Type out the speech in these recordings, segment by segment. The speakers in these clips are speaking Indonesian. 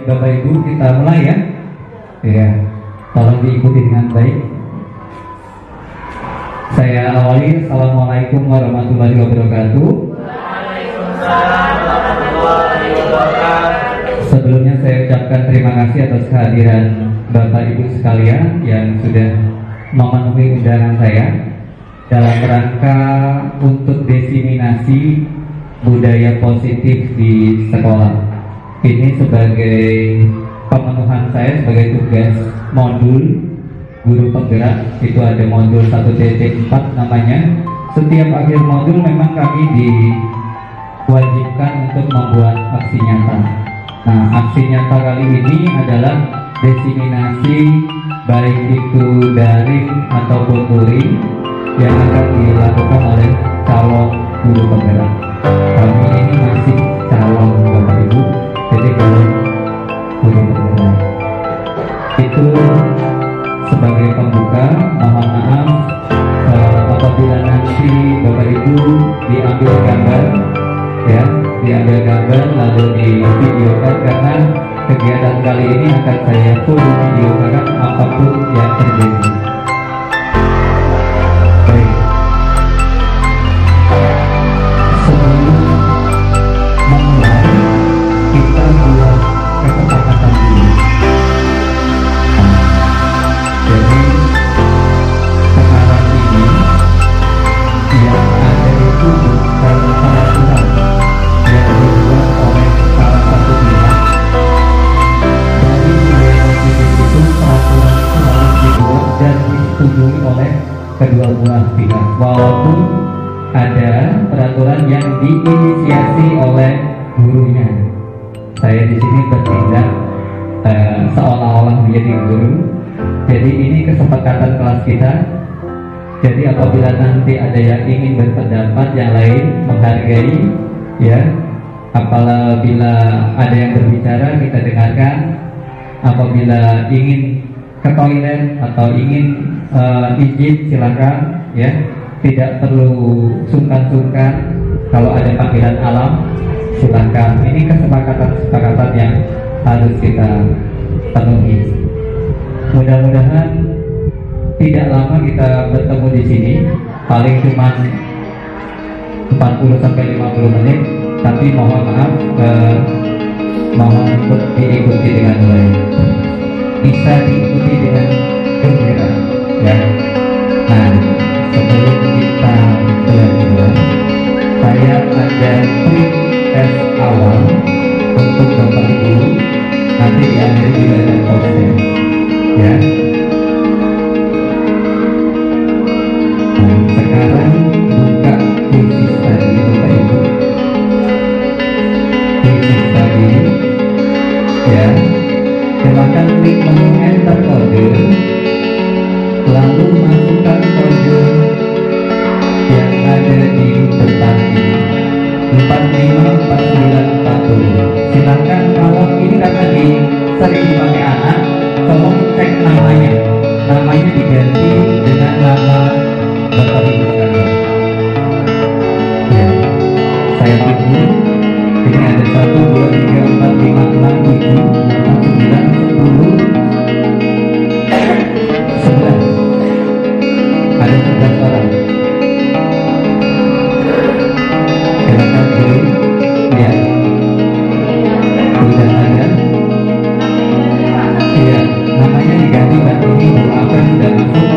Baik, Bapak Ibu, kita mulai ya. Ya, tolong diikuti dengan baik. Saya awali. Assalamualaikum warahmatullahi wabarakatuh. Waalaikumsalam warahmatullahi wabarakatuh. Sebelumnya saya ucapkan terima kasih atas kehadiran Bapak Ibu sekalian yang sudah memenuhi undangan saya dalam rangka untuk diseminasi budaya positif di sekolah. Ini sebagai pemenuhan saya sebagai tugas modul guru penggerak. Itu ada modul 1.4 namanya. Setiap akhir modul memang kami diwajibkan untuk membuat aksi nyata. Nah, aksi nyata kali ini adalah diseminasi baik itu daring ataupun luring yang akan dilakukan oleh calon guru penggerak. Kami ini masih calon Bapak Ibu, jadi belum guru penggerak. Itu sebagai pembuka. Mohon maaf apabila nanti Bapak Ibu diambil gambar, ya, diambil gambar lalu divideokan, karena kegiatan kali ini akan saya full videokan apapun yang terjadi. Baik. Sebelum memulai, kita buat kesepakatan dulu. Jadi sekarang ini yang ada itu bukan peraturan yang dibuat oleh salah satu pihak. Dari budaya positif itu peraturan itu harus dibuat dan disetujui oleh kedua belah pihak. Walaupun ada peraturan yang diinisiasi oleh gurunya. Saya di sini bertindak seolah-olah menjadi guru. Jadi ini kesepakatan kelas kita. Jadi apabila nanti ada yang ingin berpendapat yang lain, menghargai, ya. Apabila ada yang berbicara, kita dengarkan. Apabila ingin ke toilet atau ingin izin, silakan, ya. Tidak perlu sungkan-sungkan. Kalau ada panggilan alam, silakan. Ini kesepakatan yang harus kita penuhi. Mudah-mudahan tidak lama kita bertemu di sini, paling cuma 40-50 menit. Tapi mohon maaf, mohon untuk diikuti dengan baik. Bisa diikuti dengan gembira, ya. Nah, sebelum kita belajar, saya ada tes awal untuk Bapak Ibu. Nanti di akhir juga ada poster, ya. Nah, sekarang buka krisis tadi Bapak Ibu. Krisis tadi, ya. Silakan klik menu enter kode, lalu masukkan kode yang ada di depan ini 454940. Silakan, kalau ini karena sering dipakai anak, tolong cek namanya. Namanya diganti dengan nama Bapak Ibu sekalian. Ya, saya tunggu. Ini ada 1, 2, 3, 4, 5, 6, 7, 8, 9, 10, 11. Ada 11 orang. Silakan dulu, ya. Sudah ada. Iya, namanya diganti, dan ini apa sudah masuk.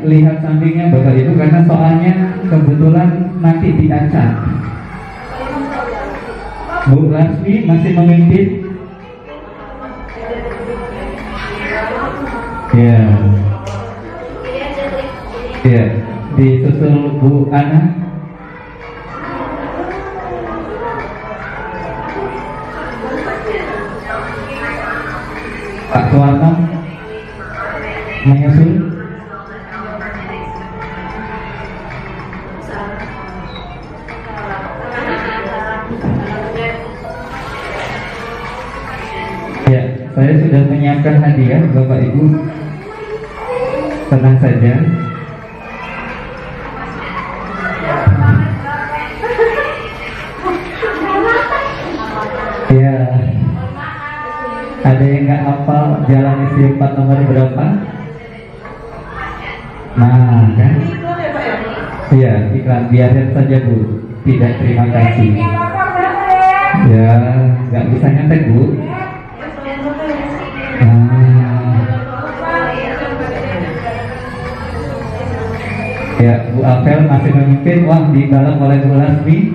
lihat sampingnya Bapak Ibu karena soalnya kebetulan nanti diacak. Bu Lasmi masih memimpin. Ya. Ya, disusul Bu Ana. Pak Suwarno menyusul. Ya, saya sudah menyiapkan hadiah Bapak Ibu. Tenang saja. Ya, ada yang nggak hafal jalan isi 4 nomor berapa? Nah, kan? Iya, iklan biarin saja Bu. Tidak, terima kasih. Ya, nggak bisa nyetek Bu. Ya, Bu Apel masih memimpin. Wah, dibalap oleh Bu Lasmi.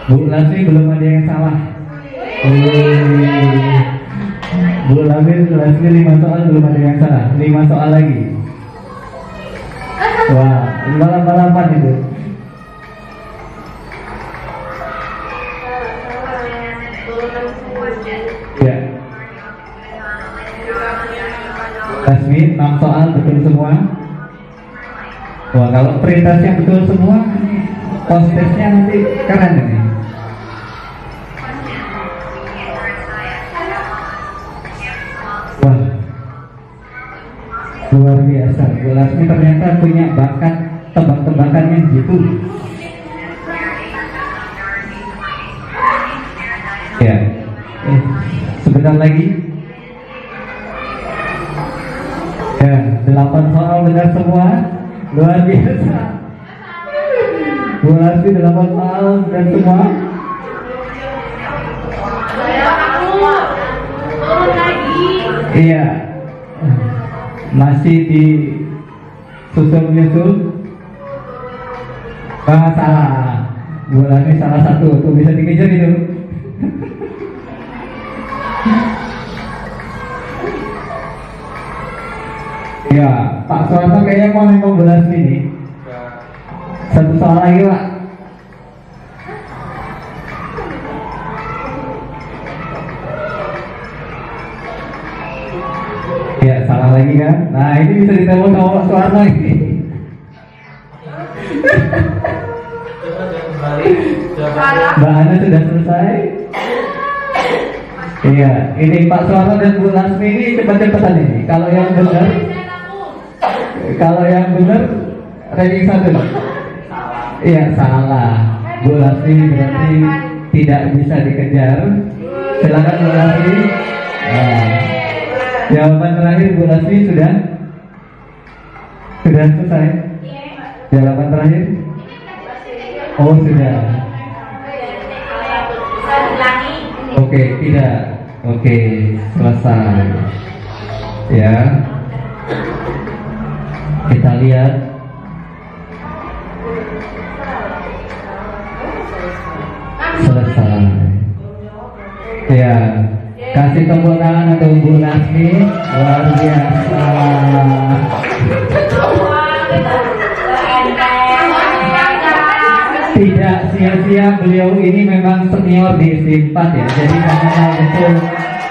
Bu Lasmi belum ada yang salah. Bu Lasmi 5 soal belum ada yang salah. 5 soal lagi. Wah, balap-balapan itu. Ya. Lasmi 6 soal betul semua. Wah, kalau perintahnya betul semua, postesnya nanti keren ini. Wah, luar biasa. Bu Lasmi ternyata punya bakat tebak-tebakan yang gitu. Ya, sebentar lagi. Ya, 8 soal benar semua. Luar biasa. Bu Lasmi 8 soal benar semua. Iya, masih di susul-nyusul. Salah. Bu Lasmi salah satu. Tuh bisa dikejar itu. Ya, Pak Suwarno kayaknya mau nembak Bu Lasmi nih. 1 soal lagi Pak. Ya, salah lagi kan? Nah, ini bisa ditembak sama Pak Suwarno ini. Mbak Ana sudah selesai. Iya, ini Pak Suwarno dan Bu Lasmi ini cepat-cepatan ini. Kalau yang benar ranking 1. Iya, salah. Bu Lasmi berarti tidak bisa dikejar. Silakan Bu Lasmi. Nah, jawaban terakhir Bu Lasmi sudah selesai. Jawaban terakhir. Oh, sudah. Oke, tidak. Oke, selesai. Ya. Kita lihat. Selesai. Ya. Kasih tepuk tangan untuk Bu Lasmi. Luar biasa. Tidak sia-sia, beliau ini memang senior di S4 ya. Jadi mengenal betul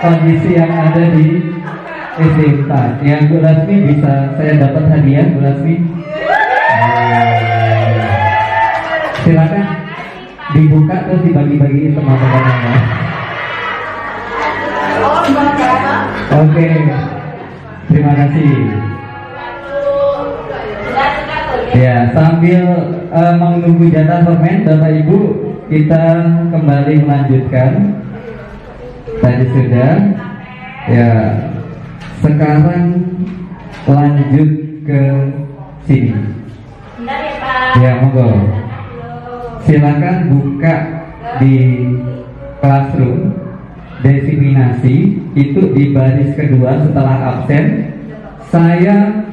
kondisi yang ada di S4. Yang Bu Lasmi bisa saya dapat hadiah, Bu Lasmi. Silakan dibuka terus dibagi-bagiin teman-temannya. Oke, terima kasih. Ya, sambil menunggu jatah permen, Bapak Ibu, kita kembali melanjutkan. Tadi sudah. Ya, sekarang lanjut ke sini. Ya, monggo. Silakan buka di Classroom. Desiminasi itu di baris kedua setelah absen. saya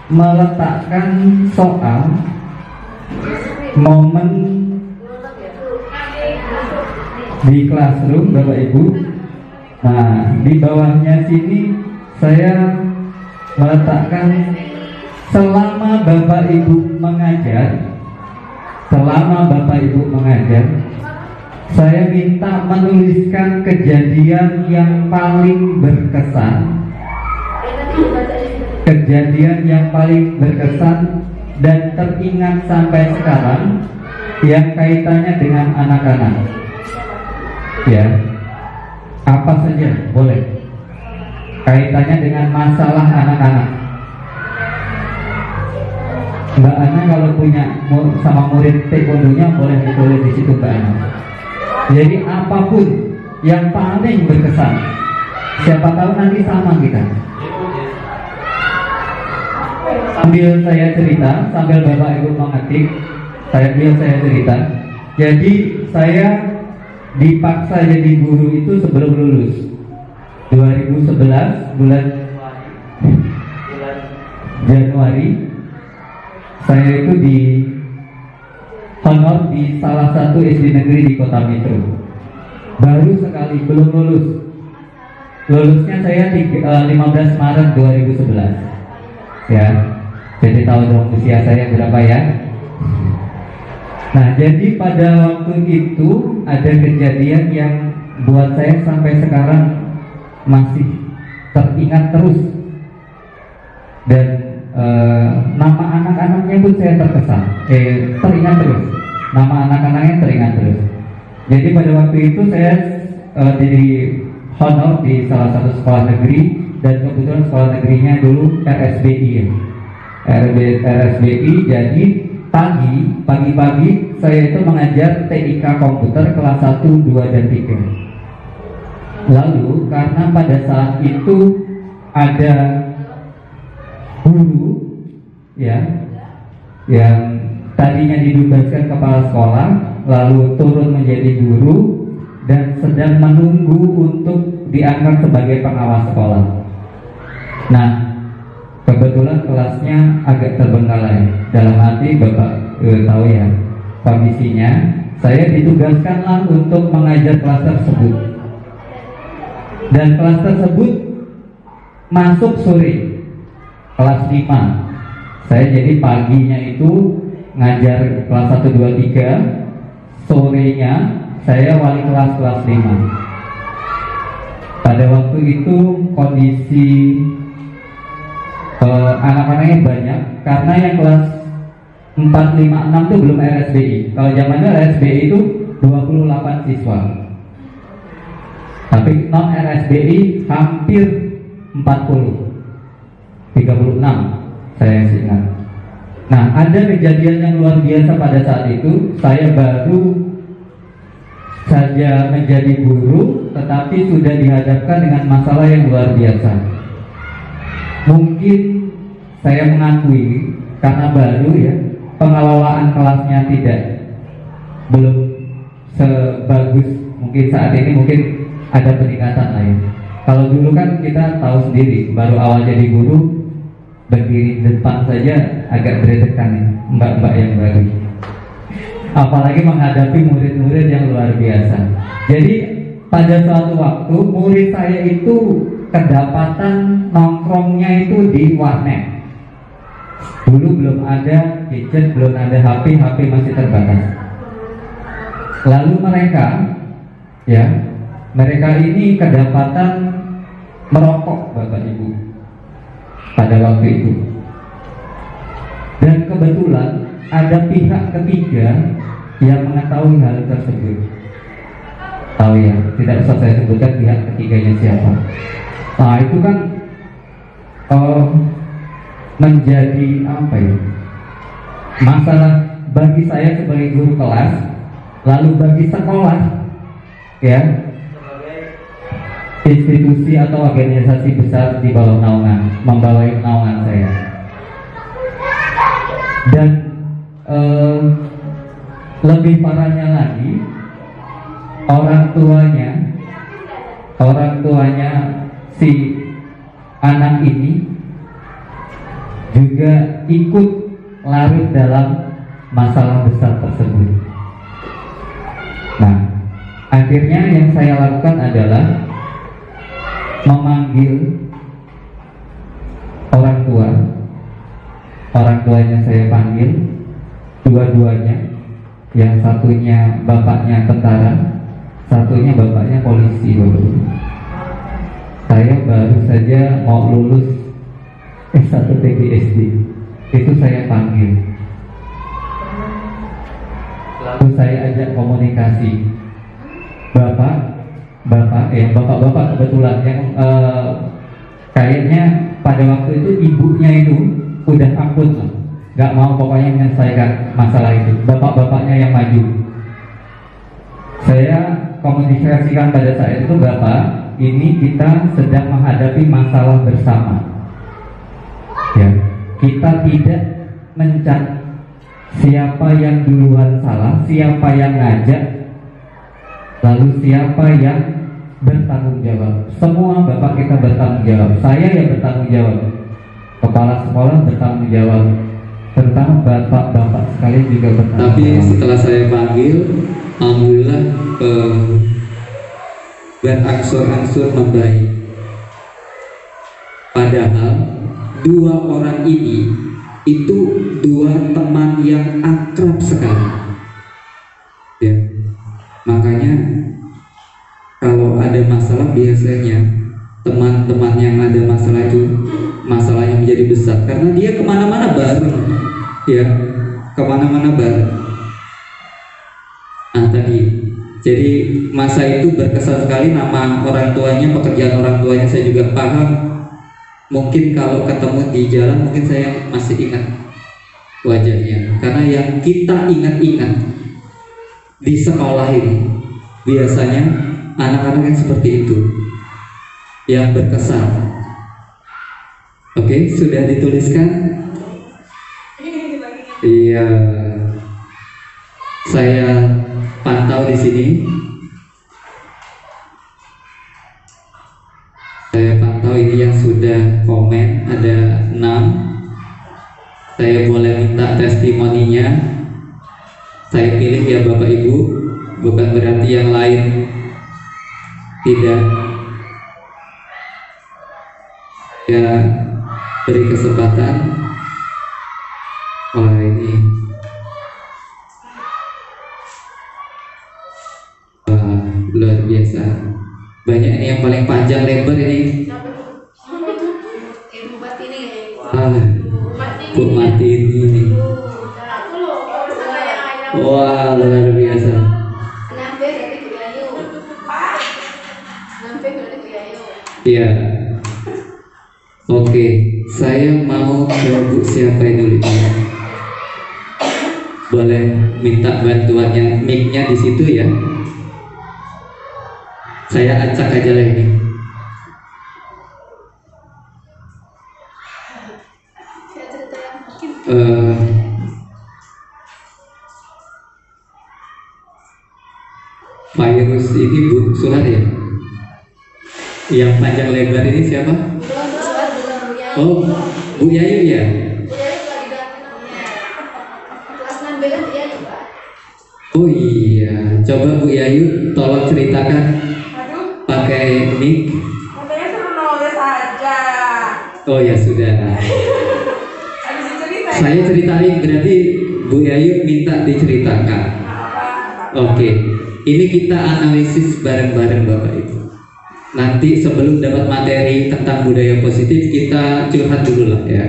meletakkan soal momen di classroom Bapak Ibu. Nah, di bawahnya sini saya meletakkan selama Bapak Ibu mengajar, saya minta menuliskan kejadian yang paling berkesan, dan teringat sampai sekarang yang kaitannya dengan anak-anak. Ya, apa saja boleh, kaitannya dengan masalah anak-anak. Mbak Ana kalau punya sama murid taekwondonya boleh ditulis di situ Mbak Ana. Jadi apapun yang paling berkesan, siapa tahu nanti sama kita. Sambil saya cerita, sambil Bapak Ibu mengetik, saya cerita. Jadi saya dipaksa jadi guru itu sebelum lulus 2011 bulan Januari. Saya itu di honor di salah satu SD negeri di Kota Metro. Baru sekali, belum lulus. Lulusnya saya 15 Maret 2011. Ya, jadi tahu dong usia saya berapa ya. Nah, jadi pada waktu itu ada kejadian yang buat saya sampai sekarang masih teringat terus. Dan nama anak-anaknya pun saya teringat terus. Nama anak-anaknya teringat terus. Jadi pada waktu itu saya jadi honor di salah satu sekolah negeri, dan kebetulan sekolah negerinya dulu RSBI ya. RSBI. Jadi pagi-pagi saya itu mengajar TIK komputer kelas 1, 2, dan 3. Lalu karena pada saat itu ada guru ya yang tadinya ditugaskan kepala sekolah lalu turun menjadi guru dan sedang menunggu untuk diangkat sebagai pengawas sekolah. Nah, kebetulan kelasnya agak terbengkalai. Dalam arti Bapak tahu ya kondisinya. Saya ditugaskanlah untuk mengajar kelas tersebut, dan kelas tersebut masuk sore, kelas 5. Saya jadi paginya itu ngajar kelas 1, 2, 3. Sorenya saya wali kelas 5. Pada waktu itu kondisi anak-anaknya banyak, karena yang kelas 4, 5, 6 itu belum RSBI. Kalau zamannya RSBI itu 28 siswa, tapi non RSBI hampir 40, 36 saya ingat. Nah, ada kejadian yang luar biasa pada saat itu. Saya baru saja menjadi guru, tetapi sudah dihadapkan dengan masalah yang luar biasa. Mungkin saya mengakui karena baru ya, pengelolaan kelasnya belum sebagus mungkin saat ini. Mungkin ada peningkatan lah ya. Kalau dulu kan kita tahu sendiri, baru awal jadi guru, berdiri di depan saja agak berdekan ya, mbak-mbak yang baru. Apalagi menghadapi murid-murid yang luar biasa. Jadi pada suatu waktu murid saya itu kedapatan nongkrongnya itu di warnet. Dulu belum ada gadget, belum ada HP masih terbatas. Lalu mereka ini kedapatan merokok, Bapak Ibu, pada waktu itu. Dan kebetulan ada pihak ketiga yang mengetahui hal tersebut. Tahu ya, tidak usah saya sebutkan pihak ketiganya siapa. Nah, itu kan menjadi apa ya, masalah bagi saya sebagai guru kelas, lalu bagi sekolah ya, institusi atau organisasi besar di bawah membawai naungan saya. Dan lebih parahnya lagi, orang tuanya si anak ini juga ikut larut dalam masalah besar tersebut. Nah, akhirnya yang saya lakukan adalah memanggil orang tua. Orang tuanya saya panggil, dua-duanya. Yang satunya bapaknya tentara, satunya bapaknya polisi. Saya baru saja mau lulus S1 PGSD, itu saya panggil. Lalu saya ajak komunikasi. Bapak-bapak kebetulan yang kayaknya pada waktu itu ibunya itu udah ampun, nggak mau pokoknya menyelesaikan masalah itu. Bapak-bapaknya yang maju. Saya komunikasikan pada saat itu, Bapak, ini kita sedang menghadapi masalah bersama. Ya, kita tidak mencari siapa yang duluan salah, siapa yang ngajak, lalu siapa yang bertanggung jawab. Semua Bapak kita bertanggung jawab. Saya yang bertanggung jawab, kepala sekolah bertanggung jawab, terutama bapak-bapak sekalian juga bertanggung jawab. Tapi setelah saya panggil, alhamdulillah berangsur-angsur membaik. Padahal dua orang ini itu dua teman yang akrab sekali. Ya, makanya kalau ada masalah biasanya teman-teman yang ada masalah itu masalahnya menjadi besar karena dia kemana-mana bareng, ya, kemana-mana bareng. Nah tadi, jadi masa itu berkesan sekali. Nama orang tuanya, pekerjaan orang tuanya saya juga paham. Mungkin kalau ketemu di jalan mungkin saya masih ingat wajahnya, karena yang kita ingat-ingat di sekolah ini biasanya anak-anak yang seperti itu yang berkesan. Oke, sudah dituliskan? Iya, saya pantau di sini. Saya pantau ini yang sudah komen ada 6. Saya boleh minta testimoninya. Saya pilih ya Bapak Ibu, bukan berarti yang lain tidak. Ya, beri kesempatan. Wah ini, wah, luar biasa. Banyak ini yang paling panjang lebar ini. Wah, Bu Martini. Wah, luar biasa. Iya. Oke, saya mau ke Bu siapa ini dulu. Boleh minta bantuannya, mic-nya di situ ya. Saya acak aja lah ini. Virus ini Bu Suhar ya? Yang panjang lebar ini siapa? Oh, Bu Yayu ya? Oh iya, coba Bu Yayu tolong ceritakan pakai mic. Katanya suruh nulis aja. Oh ya sudah. Saya ceritain, berarti Bu Yayu minta diceritakan. Oke, ini kita analisis bareng-bareng Bapak Ibu. Nanti sebelum dapat materi tentang budaya positif kita curhat dulu lah ya.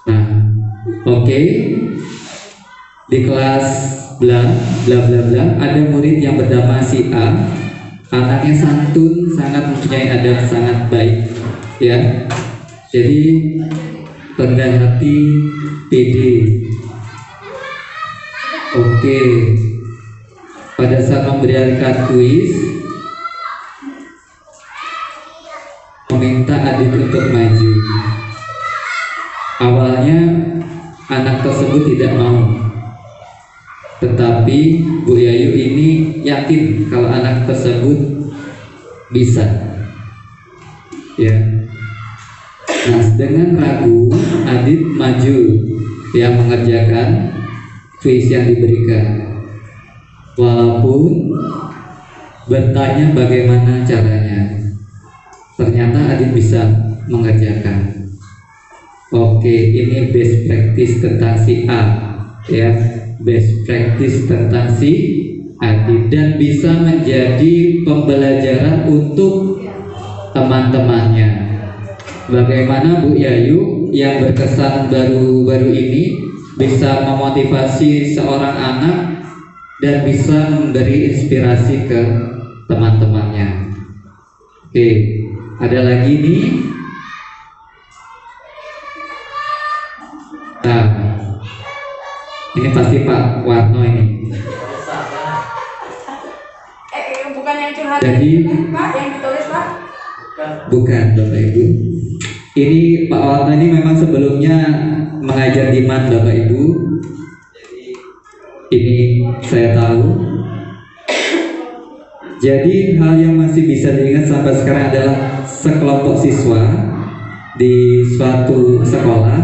Nah, oke. Di kelas bla bla bla bla ada murid yang bernama si A. Anaknya santun, sangat mempunyai adab, sangat baik, ya. Jadi rendah hati, pede. Oke. Pada saat memberikan kuis, meminta adik untuk maju. Awalnya anak tersebut tidak mau, tetapi Bu Yayu ini yakin kalau anak tersebut bisa, ya. Nah, dengan ragu, Adit maju yang mengerjakan kuis yang diberikan. Walaupun bertanya bagaimana caranya, ternyata Adit bisa mengerjakan. Oke, ini best practice tentang si A, ya, best practice tentang si Adit, dan bisa menjadi pembelajaran untuk teman-temannya. Bagaimana Bu Yayu yang berkesan baru-baru ini bisa memotivasi seorang anak dan bisa memberi inspirasi ke teman-temannya. Oke, ada lagi nih. Nah, ini pasti Pak Warno ini. Bukan yang curhat. Jadi, Pak, yang ditulis Pak. Bukan Bapak Ibu. Ini Pak Warno ini memang sebelumnya mengajar di MAN Bapak Ibu. Ini saya tahu. Jadi hal yang masih bisa diingat sampai sekarang adalah sekelompok siswa di suatu sekolah.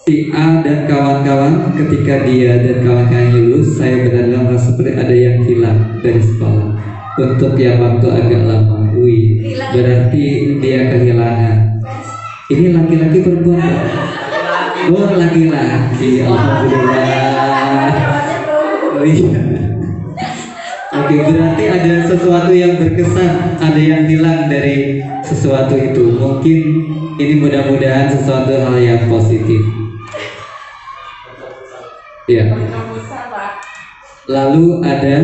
Si A dan kawan-kawan, ketika dia dan kawan-kawan lulus, saya benar-benar merasa seperti ada yang hilang dari sekolah. Untuk yang waktu agak lama, berarti dia kehilangan. Ini laki-laki perempuan? Oh, laki-laki. Alhamdulillah. Oh iya. Oke, berarti ada sesuatu yang berkesan, ada yang hilang dari sesuatu itu. Mungkin ini mudah-mudahan sesuatu hal yang positif. Ya. Lalu ada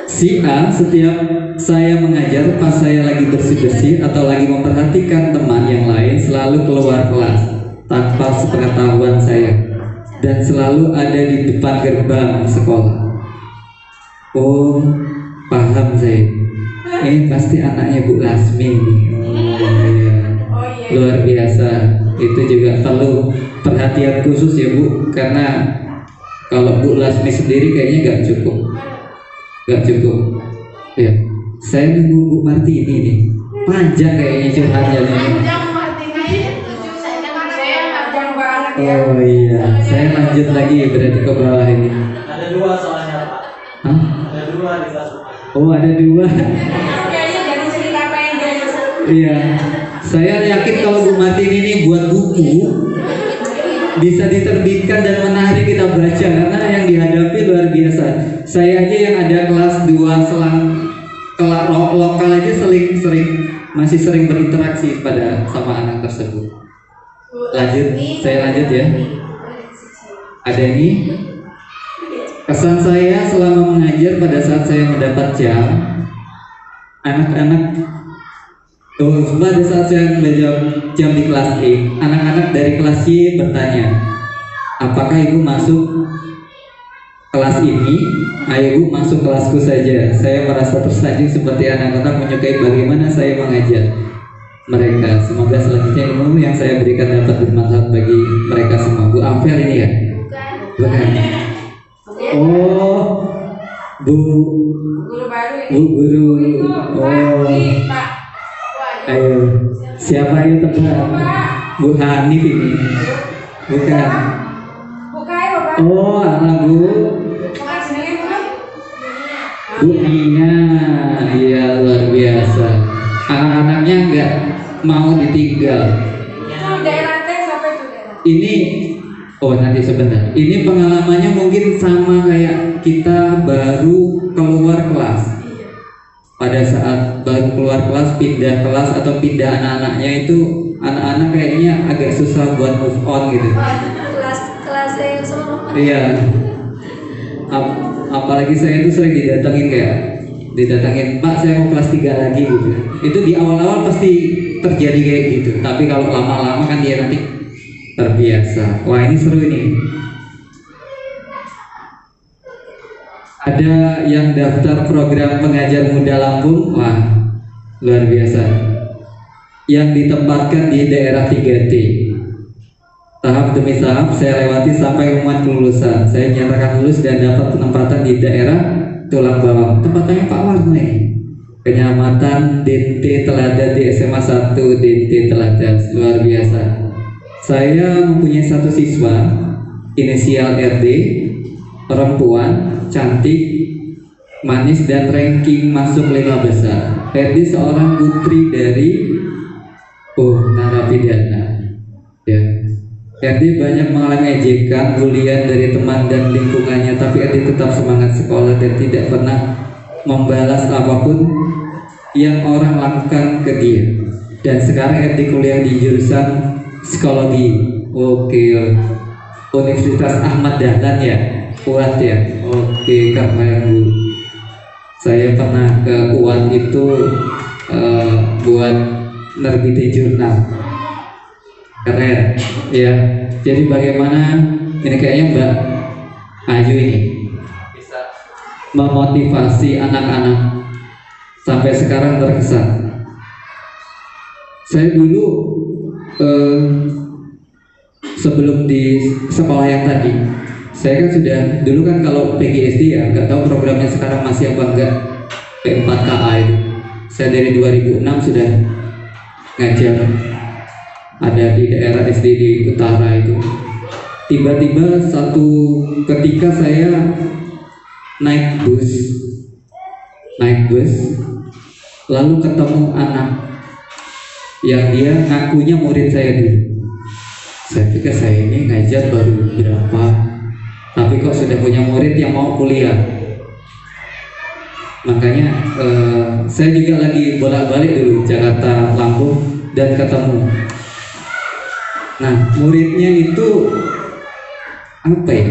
si A, setiap saya mengajar, pas saya lagi bersih-bersih atau lagi memperhatikan teman yang lain, selalu keluar kelas tanpa sepengetahuan saya dan selalu ada di depan gerbang sekolah. Oh, paham saya. Ini pasti anaknya Bu Lasmi nih. Oh iya. Luar biasa. Itu juga perlu perhatian khusus ya Bu, karena kalau Bu Lasmi sendiri kayaknya nggak cukup. Ya, saya nunggu Bu Martini nih. Panjang kayaknya curhatnya nih. Oh iya, saya lanjut lagi berarti ke bawah ini. Ada dua soalnya Pak. Hah? Ada dua di kelas. Oh ada dua. Kayaknya dari cerita pendek. Iya, saya yakin kalau Bu Martini ini buat buku bisa diterbitkan dan menarik kita baca, karena yang dihadapi luar biasa. Saya aja yang ada kelas 2 selang lokal aja masih sering berinteraksi sama anak tersebut. Lanjut, saya lanjut ya. Ada ini. Kesan saya selama mengajar pada saat saya mendapat jam, anak-anak pada saat saya belajar jam di kelas E, anak-anak dari kelas Y bertanya, apakah ibu masuk kelas ini? Ayo ibu masuk kelasku saja. Saya merasa tersanjung seperti anak-anak menyukai bagaimana saya mengajar mereka. Semoga selanjutnya ilmu yang saya berikan dapat bermanfaat bagi mereka semua. Bu Amvel ini ya? Bukan. Oh, Bu Guru. Oh. Ayo, siapa yang tebak? Bu Hanif ini. Bukan. Oh, anak Bu Nina. Iya, luar biasa. Anak-anaknya nggak mau ditinggal. Ini, oh nanti sebentar. Ini pengalamannya mungkin sama kayak kita baru keluar kelas. Pada saat baru keluar kelas, pindah kelas atau pindah anak-anaknya itu, anak-anak kayaknya agak susah buat move on gitu. Kelas yang sama. Iya. Apalagi saya itu sering didatangin Pak, saya mau kelas 3 lagi gitu. Itu di awal-awal pasti terjadi kayak gitu. Tapi kalau lama-lama kan dia nanti terbiasa. Wah, ini seru ini. Ada yang daftar program pengajar muda Lampung, wah luar biasa. Yang ditempatkan di daerah 3T. Tahap demi tahap saya lewati sampai umuman kelulusan. Saya nyatakan lulus dan dapat penempatan di daerah Tulang Bawang. Tempatannya Pak Warno ini. Kenyamatan DT Teladan di SMA 1 DT Teladan, luar biasa. Saya mempunyai satu siswa inisial RD, perempuan, cantik, manis dan ranking masuk 5 besar. RD seorang putri dari narapidana. Ya. RD banyak mengalami ejekan, bulian dari teman dan lingkungannya, tapi RD tetap semangat sekolah dan tidak pernah membalas apapun yang orang lakukan ke dia. Dan sekarang RD kuliah di jurusan psikologi. Oke, Universitas Ahmad Dahlan ya, kuat ya. Oke, keren Bu. Saya pernah ke UAN itu buat nerbitin jurnal. Keren ya. Jadi bagaimana ini kayaknya Mbak Ayu ini bisa memotivasi anak-anak sampai sekarang terkesan. Saya dulu sebelum di sekolah yang tadi, saya kan sudah dulu kan kalau PGSD ya, nggak tahu programnya sekarang masih apa enggak, P4KA itu. Saya dari 2006 sudah ngajar, ada di daerah SD di utara itu. Tiba-tiba satu ketika saya naik bus, lalu ketemu anak yang dia ngakunya murid saya dulu. Saya pikir saya ini ngajar baru berapa, tapi kok sudah punya murid yang mau kuliah. Makanya saya juga lagi bolak-balik dulu Jakarta Lampung dan ketemu. Nah, muridnya itu apa ya?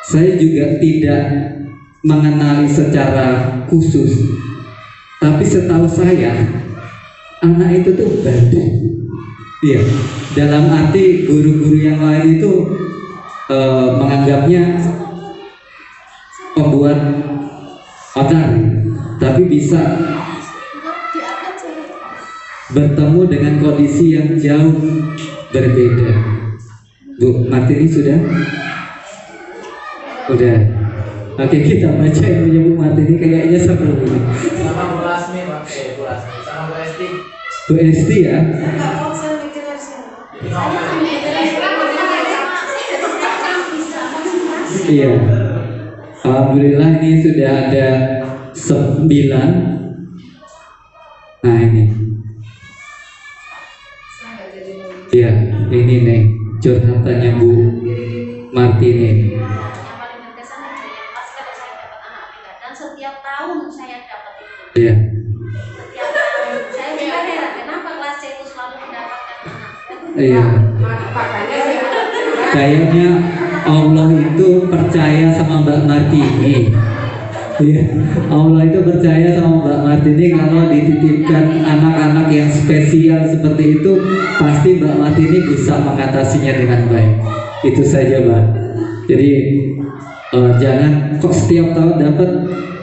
Saya juga tidak mengenali secara khusus, tapi setahu saya anak itu tuh bandel. Iya, dalam arti guru-guru yang lain itu menganggapnya pembuat onar, tapi bisa bertemu dengan kondisi yang jauh berbeda. Bu Martini sudah? Udah. Oke, kita baca yang punya Bu Martini kayaknya seru ini. Sama Bu Lasmi, pakai Bu Lasmi. Sama Bu Esti. Bu Esti ya? Iya. Alhamdulillah ini sudah ada 9. Nah ini. Iya, ini nih curhatannya Bu Martini. Yang paling berkesan adalah yang pas kalau saya dapat anak ABK, dan setiap tahun saya dapat itu. Iya. Setiap tahun saya juga heran kenapa kelas C itu selalu mendapatkan anak. Iya. Makanya saya Kayaknya Allah itu percaya sama Mbak Martini. Iya. Allah itu percaya sama Mbak Martini kalau dititipkan anak-anak yang spesial seperti itu, pasti Mbak Martini bisa mengatasinya dengan baik. Itu saja Mbak. Jadi jangan kok setiap tahun dapat.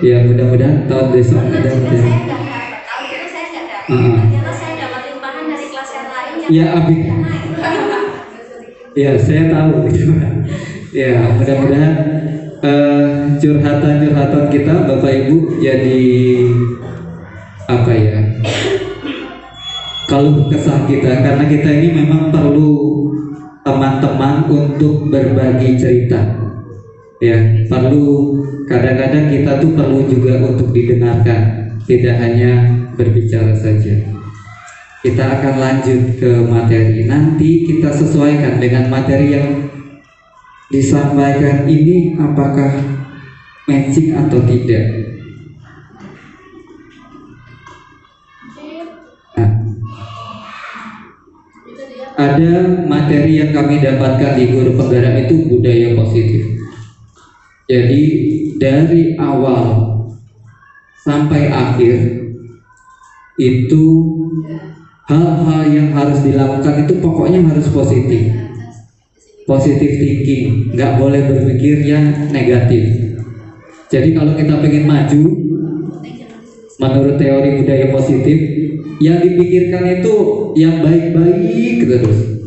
Ya mudah-mudahan tahun besok ada. Saya nggak dapat, tahun ini saya nggak dapat. Ternyata saya dapat limpahan dari kelas yang lain yang Ya Abi. naik. Ya saya tahu gitu. Ya mudah-mudahan curhatan-curhatan kita Bapak Ibu jadi apa ya, kalau kesah kita, karena kita ini memang perlu teman-teman untuk berbagi cerita ya, perlu kadang-kadang kita tuh perlu juga untuk didengarkan, tidak hanya berbicara saja. Kita akan lanjut ke materi, nanti kita sesuaikan dengan materi yang disampaikan ini apakah matching atau tidak. Nah, ada materi yang kami dapatkan di guru penggerak itu budaya positif. Jadi dari awal sampai akhir itu hal-hal yang harus dilakukan itu pokoknya harus positif. Positive thinking, nggak boleh berpikir yang negatif. Jadi kalau kita pengen maju, menurut teori budaya positif, yang dipikirkan itu yang baik-baik terus,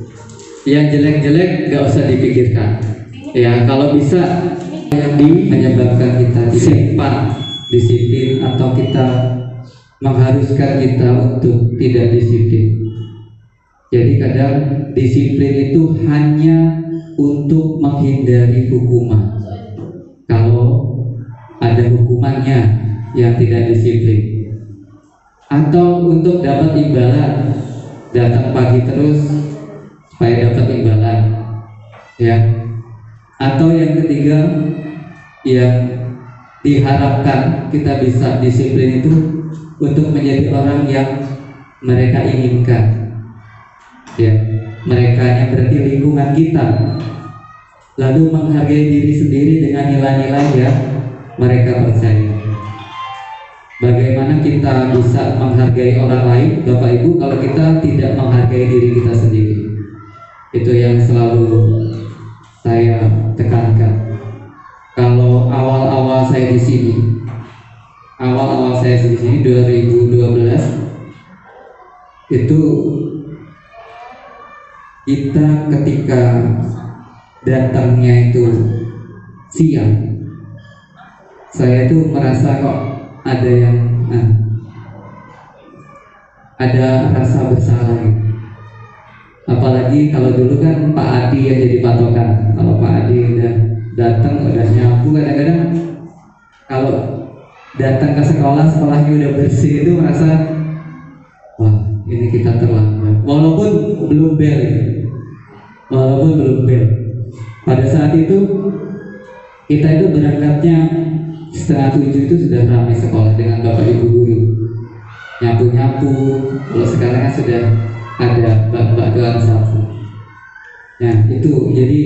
yang jelek-jelek nggak usah dipikirkan. Ya kalau bisa yang menyebabkan kita simpan disiplin atau kita mengharuskan kita untuk tidak disiplin. Jadi kadang disiplin itu hanya untuk menghindari hukuman. Kalau ada hukumannya yang tidak disiplin, atau untuk dapat imbalan, datang pagi terus supaya dapat imbalan, ya. Atau yang ketiga, yang diharapkan kita bisa disiplin itu untuk menjadi orang yang mereka inginkan, ya. Mereka yang berarti lingkungan kita, lalu menghargai diri sendiri dengan nilai-nilai yang mereka percaya. Bagaimana kita bisa menghargai orang lain, Bapak Ibu, kalau kita tidak menghargai diri kita sendiri? Itu yang selalu saya tekankan. Kalau awal-awal saya di sini, 2012 itu kita ketika datangnya itu siang, saya itu merasa kok ada yang ada rasa bersalah gitu. Apalagi kalau dulu kan Pak Adi yang jadi patokan. Kalau Pak Adi udah datang, udah nyapu, kadang-kadang kalau datang ke sekolahnya udah bersih itu merasa, wah ini kita terlambat. Walaupun belum bel, pada saat itu kita itu berangkatnya 6:30 itu sudah ramai sekolah dengan Bapak Ibu guru, nyapu-nyapu. Kalau sekarang kan sudah ada mbak-mbak doang sapu. Nah itu jadi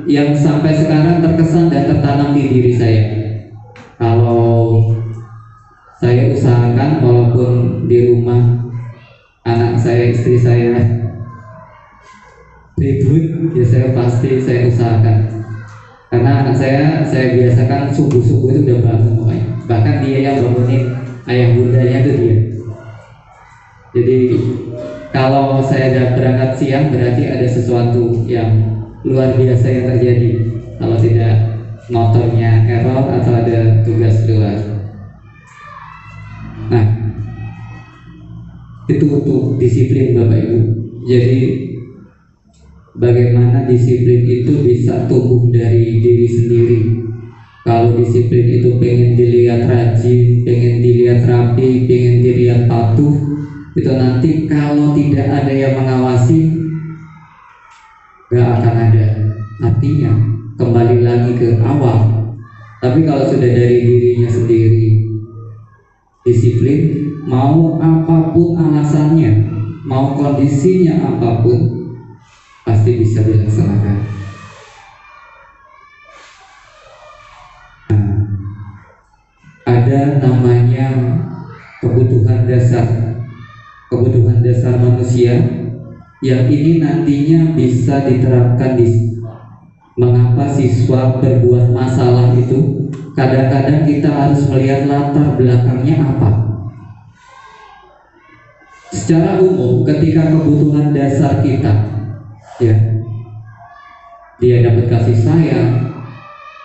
yang sampai sekarang terkesan dan tertanam di diri saya. Kalau saya usahakan walaupun di rumah anak saya, istri saya ribut, ya saya usahakan. Karena anak saya biasakan subuh-subuh itu udah bangun pokoknya. Bahkan dia yang bangunin ayah bundanya itu dia. Jadi kalau saya udah berangkat siang berarti ada sesuatu yang luar biasa yang terjadi. Kalau tidak motornya error atau ada tugas luar. Nah, itu untuk disiplin Bapak Ibu. Jadi bagaimana disiplin itu bisa tumbuh dari diri sendiri. Kalau disiplin itu pengen dilihat rajin, pengen dilihat rapi, pengen dilihat patuh, itu nanti kalau tidak ada yang mengawasi, gak akan ada. Artinya kembali lagi ke awal. Tapi kalau sudah dari dirinya sendiri disiplin, mau apapun alasannya, mau kondisinya apapun, pasti bisa dilaksanakan. Nah, ada namanya kebutuhan dasar manusia yang ini nantinya bisa diterapkan di mengapa siswa berbuat masalah itu. Kadang-kadang kita harus melihat latar belakangnya apa. Secara umum ketika kebutuhan dasar kita, ya, dia dapat kasih sayang,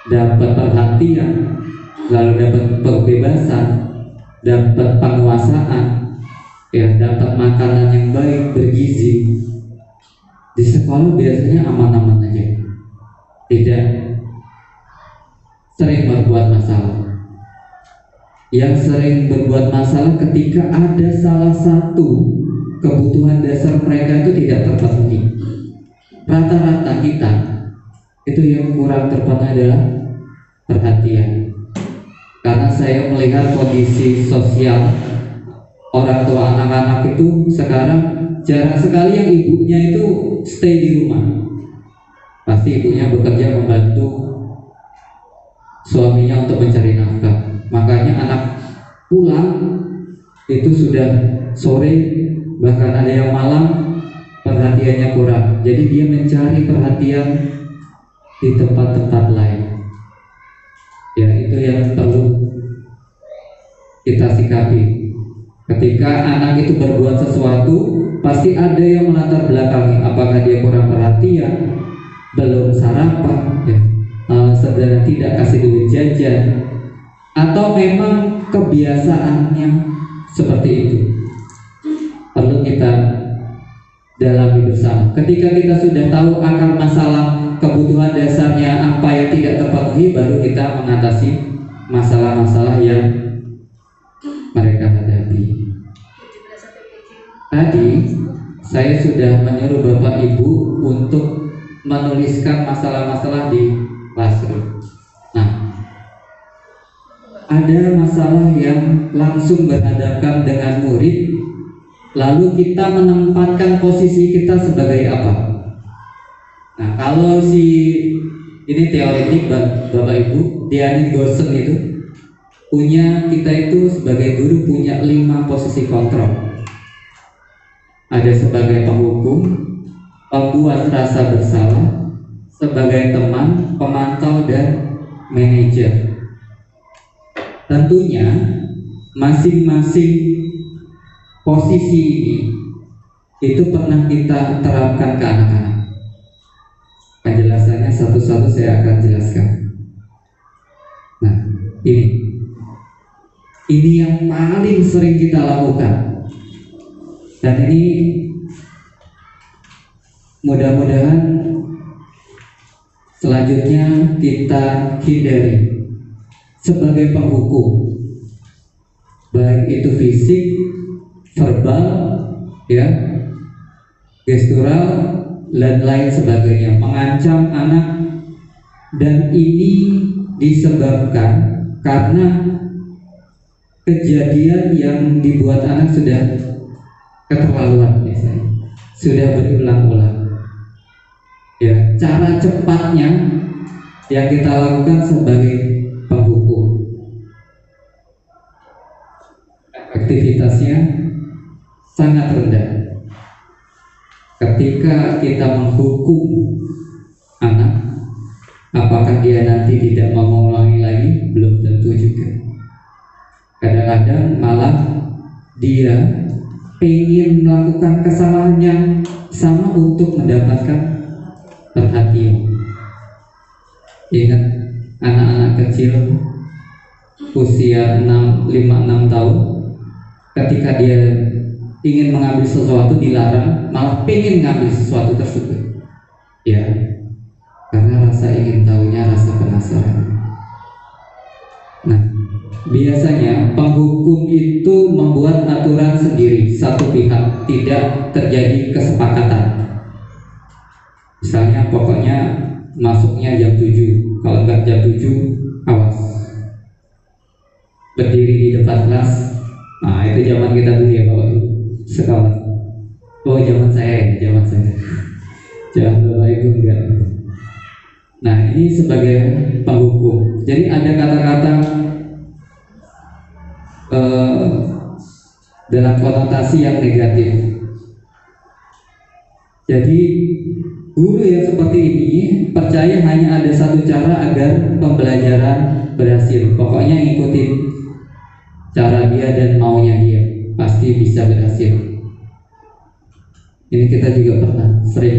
dapat perhatian, lalu dapat kebebasan, dapat penguasaan, ya, dapat makanan yang baik, bergizi. Di sekolah biasanya aman-aman aja, tidak sering berbuat masalah. Yang sering berbuat masalah ketika ada salah satu kebutuhan dasar mereka itu tidak terpenuhi. Rata-rata kita itu yang kurang terpenuhi adalah perhatian. Karena saya melihat kondisi sosial orang tua anak-anak itu sekarang jarang sekali yang ibunya itu stay di rumah. Pasti ibunya bekerja membantu suaminya untuk mencari nafkah. Makanya anak pulang itu sudah sore, bahkan ada yang malam, perhatiannya kurang. Jadi dia mencari perhatian di tempat-tempat lain. Ya, itu yang perlu kita sikapi. Ketika anak itu berbuat sesuatu, pasti ada yang melatar belakangi. Apakah dia kurang perhatian, belum sarapan, ya, sedang tidak kasih duit jajan, atau memang kebiasaannya seperti itu? Perlu kita dalami bersama. Ketika kita sudah tahu akar masalah, kebutuhan dasarnya apa yang tidak terpenuhi, baru kita mengatasi masalah-masalah yang mereka hadapi. Tadi saya sudah menyuruh Bapak Ibu untuk menuliskan masalah-masalah di classroom. Nah, ada masalah yang langsung berhadapan dengan murid, lalu kita menempatkan posisi kita sebagai apa? Nah, kalau ini teoretik Bapak Ibu, Diane Gorsen itu kita itu sebagai guru punya 5 posisi kontrol. Ada sebagai penghukum, pembuat rasa bersalah, sebagai teman, pemantau, dan manajer. Tentunya masing-masing posisi ini itu pernah kita terapkan ke anak-anak. Penjelasannya satu-satu saya akan jelaskan. Nah, ini yang paling sering kita lakukan, dan ini mudah-mudahan selanjutnya kita hindari. Sebagai penghukum, baik itu fisik, verbal, ya, gestural, dan lain sebagainya, mengancam anak, dan ini disebabkan karena kejadian yang dibuat anak sudah keterlaluan, misalnya sudah berulang-ulang. Ya, cara cepatnya yang kita lakukan sebagai penghukum, efektivitasnya sangat rendah. Ketika kita menghukum anak, apakah dia nanti tidak mau mengulangi lagi? Belum tentu juga. Kadang-kadang malah dia ingin melakukan kesalahan yang sama untuk mendapatkan perhatian. Ingat, anak-anak kecil usia 5-6 tahun, ketika dia ingin mengambil sesuatu dilarang, malah pengen ngambil sesuatu tersebut, ya, karena rasa ingin tahunya, rasa penasaran. Nah, biasanya penghukum itu membuat aturan sendiri, satu pihak, tidak terjadi kesepakatan. Misalnya pokoknya masuknya jam 7, kalau enggak jam 7 awas, berdiri di depan kelas. Nah, itu zaman kita dulu ya Bapak Ibu, sekolah. Oh, zaman saya. Jangan Bapak Ibu enggak. Nah, ini sebagai penghukum. Jadi ada kata-kata dalam konotasi yang negatif. Jadi guru yang seperti ini percaya hanya ada satu cara agar pembelajaran berhasil. Pokoknya ngikutin cara dia dan maunya dia, pasti bisa berhasil. Ini kita juga pernah sering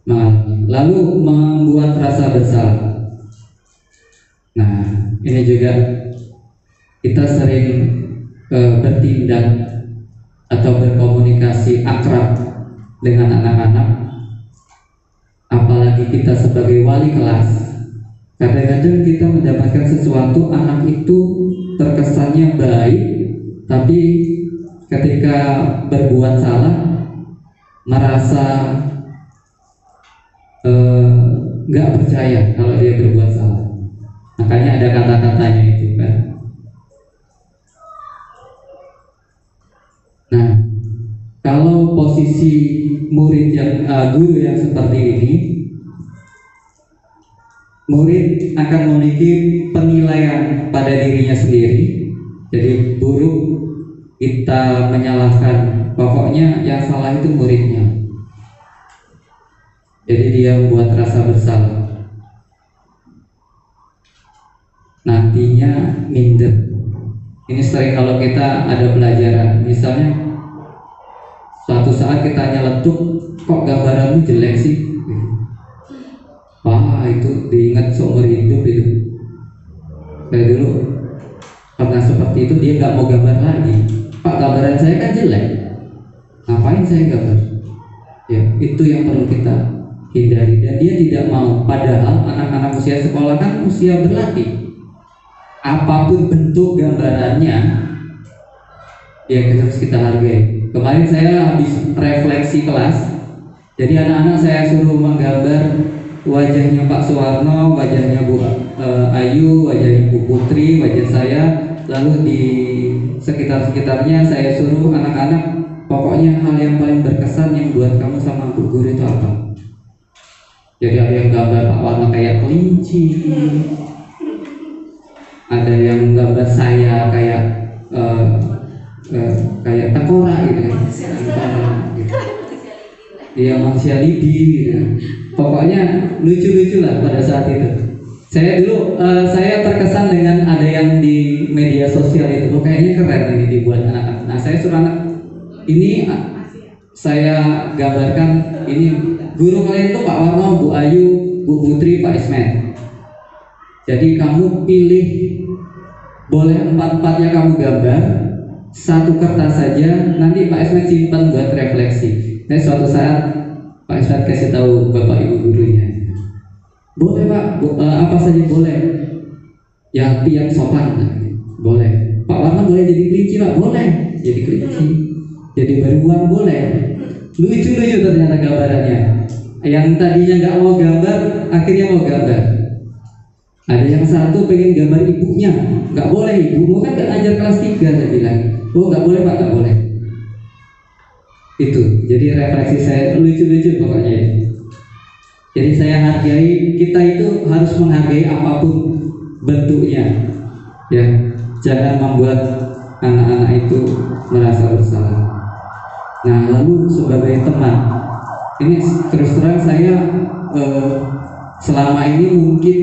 mengalami. Lalu membuat rasa bersalah. Nah, ini juga kita sering bertindak atau berkomunikasi akrab dengan anak-anak, apalagi kita sebagai wali kelas. Kadang-kadang kita mendapatkan sesuatu, anak itu terkesannya baik, tapi ketika berbuat salah merasa nggak percaya kalau dia berbuat salah. Makanya ada kata-katanya itu kan. Nah, kalau posisi murid yang guru yang seperti ini, murid akan memiliki penilaian pada dirinya sendiri. Jadi buruk kita menyalahkan, pokoknya yang salah itu muridnya. Jadi dia membuat rasa bersalah, nantinya minder. Ini sering kalau kita ada pelajaran, misalnya suatu saat kita nyeletuk, kok gambaranmu jelek sih? Wah, itu diingat seumur hidup itu. Saya dulu pernah seperti itu, dia nggak mau gambar lagi. Pak, gambaran saya kan jelek, ngapain saya gambar? Ya, itu yang perlu kita hindari. Dan dia tidak mau, padahal anak-anak usia sekolah kan usia berlatih. Apapun bentuk gambarannya, ya harus kita hargai. Kemarin saya habis refleksi kelas, jadi anak-anak saya suruh menggambar wajahnya Pak Suwarno, wajahnya Bu Ayu, wajahnya Bu Putri, wajah saya, lalu di sekitar-sekitarnya saya suruh anak-anak, pokoknya hal yang paling berkesan yang buat kamu sama Bu Guru itu apa? Jadi ada yang gambar Pak Warno kayak kelinci, ada yang gambar saya kayak kayak tengkorak gitu kan, iya manusia lidi gitu. Pokoknya lucu-lucu lah pada saat itu. Saya dulu saya terkesan dengan ada yang di media sosial itu, kayaknya keren ini dibuat anak-anak. Nah saya suruh anak ini, saya gambarkan ini guru kalian itu Pak Warno, Bu Ayu, Bu Putri, Pak Ismet. Jadi kamu pilih, boleh empat-empatnya kamu gambar, satu kertas saja, nanti Pak Ismet simpan buat refleksi. Nah suatu saat Pak Ismet kasih tahu Bapak Ibu gurunya, boleh Pak, apa saja boleh, yang sopan boleh. Pak Warno boleh jadi kelinci Pak, boleh jadi kelinci, jadi beruang boleh. Lucu-lucu ternyata gambarannya. Yang tadinya nggak mau gambar, akhirnya mau gambar. Ada yang satu pengen gambar ibunya, nggak boleh, ibumu kan nggak ngajar kelas 3, saya bilang. Oh nggak boleh Pak, nggak boleh. Itu, jadi refleksi saya lucu-lucu pokoknya. Jadi saya hargai, kita itu harus menghargai apapun bentuknya, ya. Jangan membuat anak-anak itu merasa bersalah. Nah lalu sebagai teman, ini terus terang saya selama ini mungkin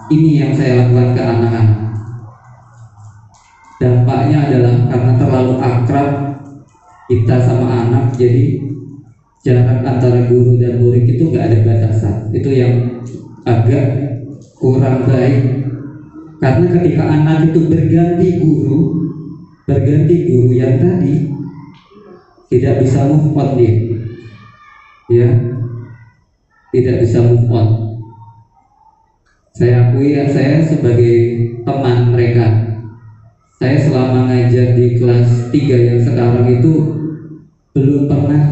ini yang saya lakukan ke anak-anak. Dampaknya adalah karena terlalu akrab kita sama anak, jadi jarak antara guru dan murid itu nggak ada batasan. Itu yang agak kurang baik. Karena ketika anak itu berganti guru yang tadi tidak bisa move on dia, ya, tidak bisa move on. Saya akui ya, saya sebagai teman mereka, saya selama ngajar di kelas 3 yang sekarang itu belum pernah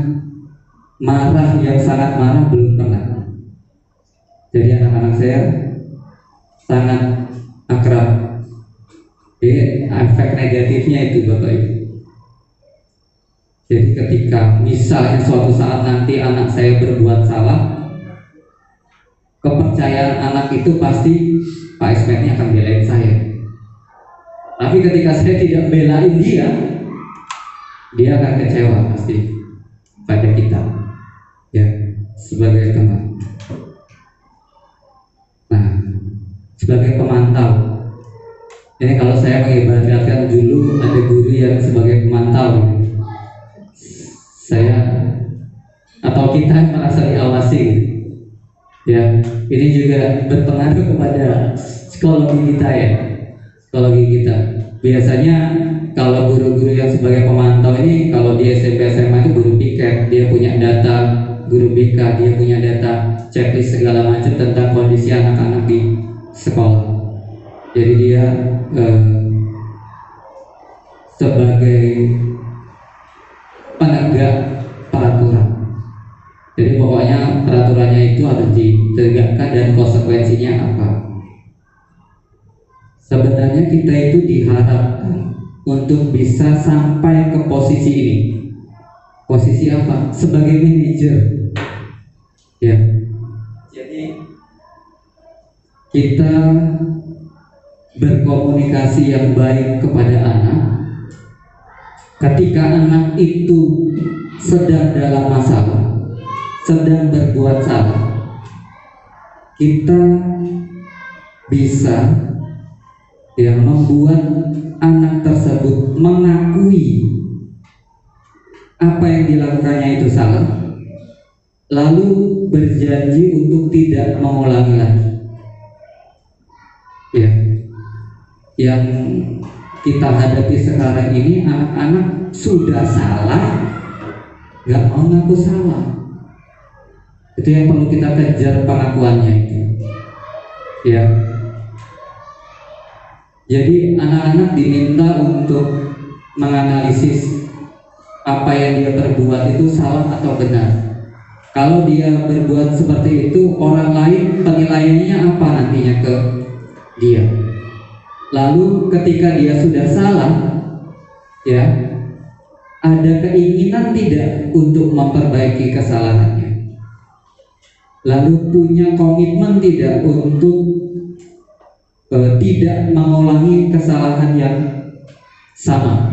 marah, yang sangat marah belum pernah. Jadi anak-anak saya sangat akrab. Jadi efek negatifnya itu Bapak Ibu. Jadi ketika misalnya suatu saat nanti anak saya berbuat salah, kepercayaan anak itu pasti Pak Ismetnya akan belain saya. Tapi ketika saya tidak belain dia akan kecewa pasti pada kita, ya, sebagai teman. Nah, sebagai pemantau, ini kalau saya mengibaratkan dulu ada guru yang sebagai pemantau, saya atau kita merasa diawasi, ya. Ini juga berpengaruh kepada psikologi kita, ya, psikologi kita. Biasanya kalau guru-guru yang sebagai pemantau ini, kalau di SMP SMA itu guru piket, dia punya data, guru BK dia punya data, checklist segala macam tentang kondisi anak-anak di sekolah. Jadi dia sebagai penegak peraturan. Jadi pokoknya peraturannya itu harus ditegakkan dan konsekuensinya apa. Sebenarnya kita itu diharapkan untuk bisa sampai ke posisi ini. Posisi apa? Sebagai manajer, ya. Jadi kita berkomunikasi yang baik kepada anak. Ketika anak itu sedang dalam masalah, sedang berbuat salah, kita bisa, ya, membuat anak tersebut mengakui apa yang dilakukannya itu salah, lalu berjanji untuk tidak mengulangi lagi. Ya, yang kita hadapi sekarang ini, anak-anak sudah salah nggak mau ngaku salah. Itu yang perlu kita kejar, pengakuannya itu ya. Jadi anak-anak diminta untuk menganalisis apa yang dia perbuat itu salah atau benar. Kalau dia berbuat seperti itu, orang lain penilaiannya apa nantinya ke dia. Lalu ketika dia sudah salah, ya, ada keinginan tidak untuk memperbaiki kesalahannya. Lalu punya komitmen tidak untuk tidak mengulangi kesalahan yang sama,